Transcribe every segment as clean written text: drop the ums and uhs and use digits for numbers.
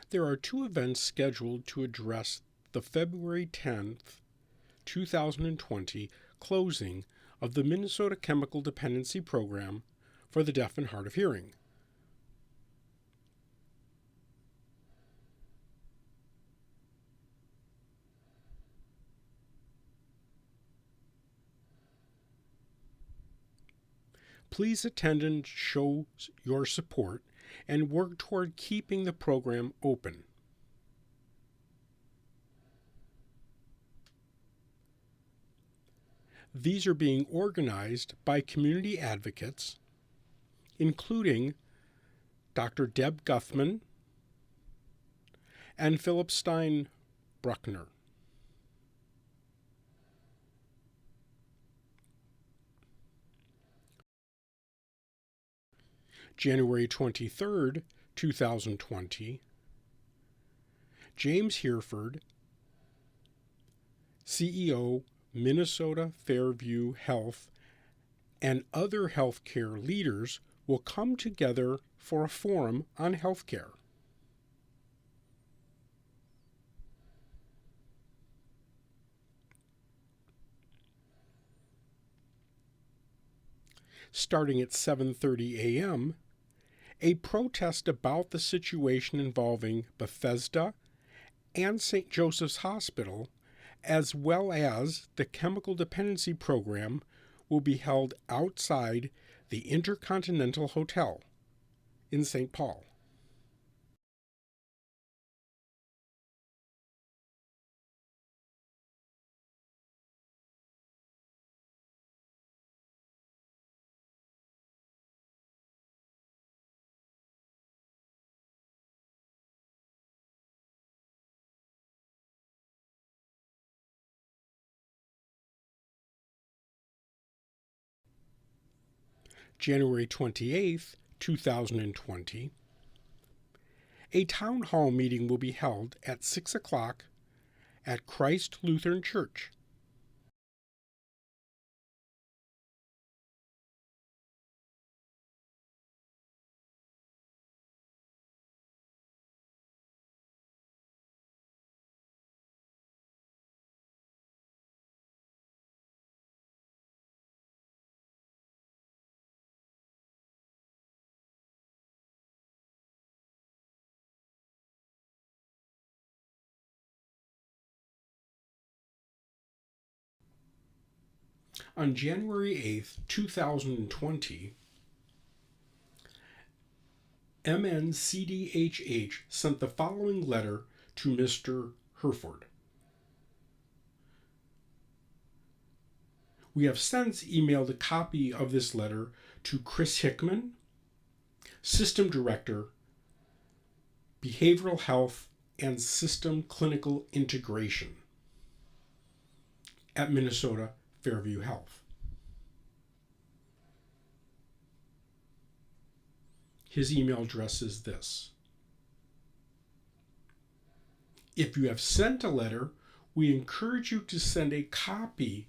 There are two events scheduled to address the February 10th, 2020 closing of the Minnesota Chemical Dependency Program for the deaf and hard of hearing. Please attend and show your support and work toward keeping the program open. These are being organized by community advocates, including Dr. Deb Guthmann and Phillip Steinbruckner. January 23rd, 2020, James Hereford, CEO, Minnesota Fairview Health, and other healthcare leaders will come together for a forum on healthcare. Starting at 7:30 a.m., a protest about the situation involving Bethesda and St. Joseph's Hospital, as well as the Chemical Dependency Program, will be held outside the Intercontinental Hotel in St. Paul. January 28th, 2020, a town hall meeting will be held at 6 o'clock at Christ Lutheran Church. On January 8th, 2020, MNCDHH sent the following letter to Mr. Hereford. We have since emailed a copy of this letter to Chris Hickman, System Director, Behavioral Health and System Clinical Integration at Minnesota Fairview Health. His email address is this. If you have sent a letter, we encourage you to send a copy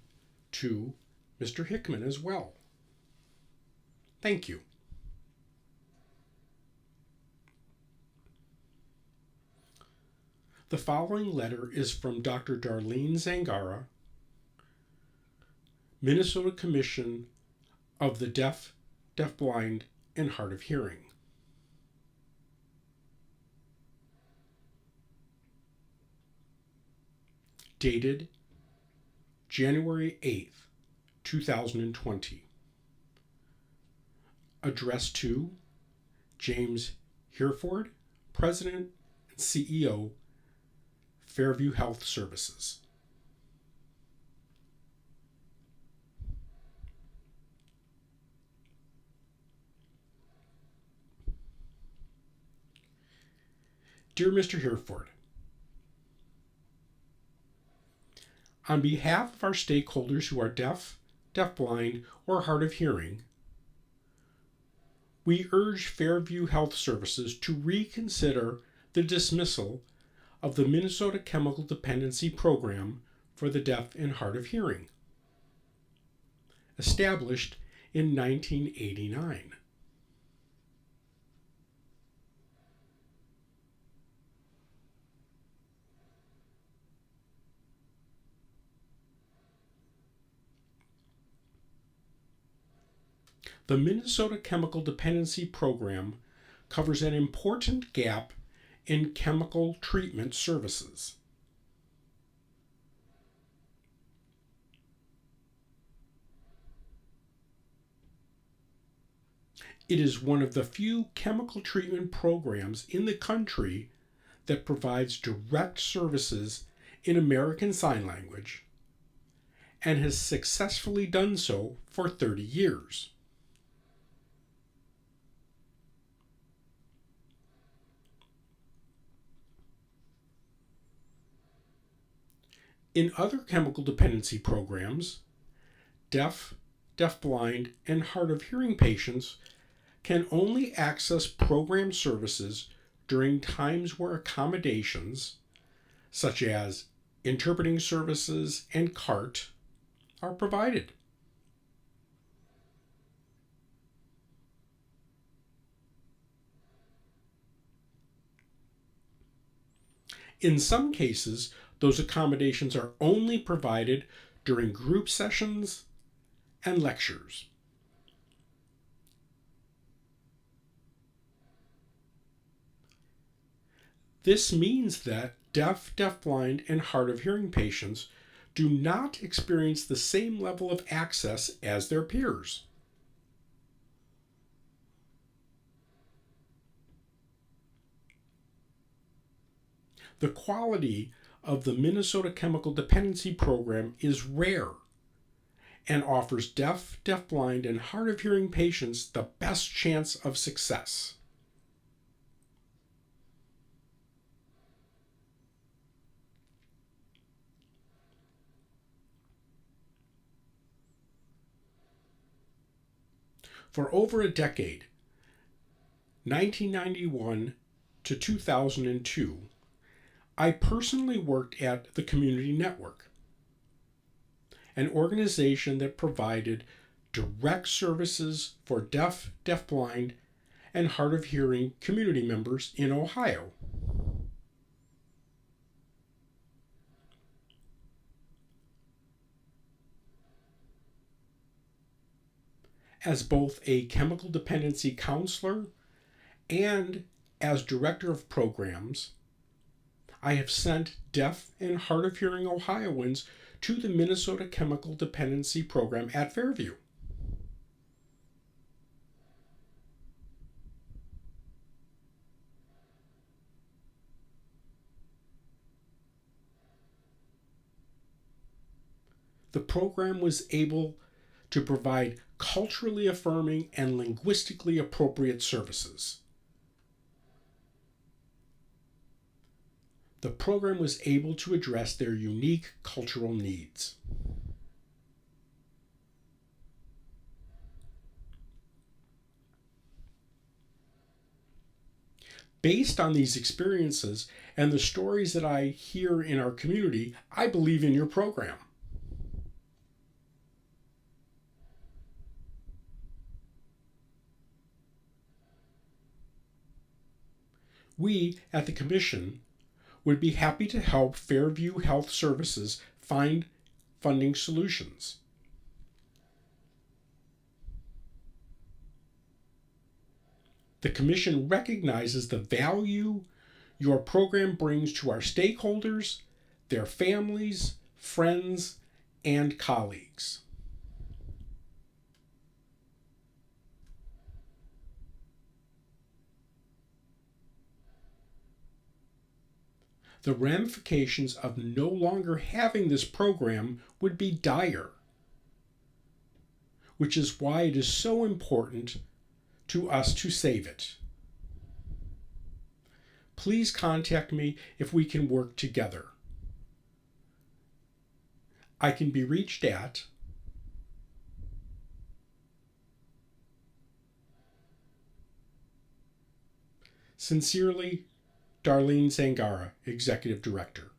to Mr. Hickman as well. Thank you. The following letter is from Dr. Darlene Zangara, Minnesota Commission of the Deaf, Deafblind, and Hard of Hearing. Dated January 8th, 2020. Addressed to James Hereford, President and CEO, Fairview Health Services. Dear Mr. Hereford, on behalf of our stakeholders who are deaf, deafblind, or hard of hearing, we urge Fairview Health Services to reconsider the dismissal of the Minnesota Chemical Dependency Program for the deaf and hard of hearing, established in 1989. The Minnesota Chemical Dependency Program covers an important gap in chemical treatment services. It is one of the few chemical treatment programs in the country that provides direct services in American Sign Language and has successfully done so for 30 years. In other chemical dependency programs, deaf, deafblind, and hard of hearing patients can only access program services during times where accommodations, such as interpreting services and CART, are provided. In some cases, those accommodations are only provided during group sessions and lectures. This means that deaf, deafblind, and hard of hearing patients do not experience the same level of access as their peers. The quality of the Minnesota Chemical Dependency Program is rare and offers deaf, deafblind, and hard of hearing patients the best chance of success. For over a decade, 1991 to 2002, I personally worked at the Community Network, an organization that provided direct services for deaf, deafblind, and hard of hearing community members in Ohio. As both a chemical dependency counselor and as director of programs, I have sent deaf and hard of hearing Ohioans to the Minnesota Chemical Dependency Program at Fairview. The program was able to provide culturally affirming and linguistically appropriate services. The program was able to address their unique cultural needs. Based on these experiences and the stories that I hear in our community, I believe in your program. We at the Commission would be happy to help Fairview Health Services find funding solutions. The Commission recognizes the value your program brings to our stakeholders, their families, friends, and colleagues. The ramifications of no longer having this program would be dire, which is why it is so important to us to save it. Please contact me if we can work together. I can be reached at Sincerely, Darlene Zangara, Executive Director.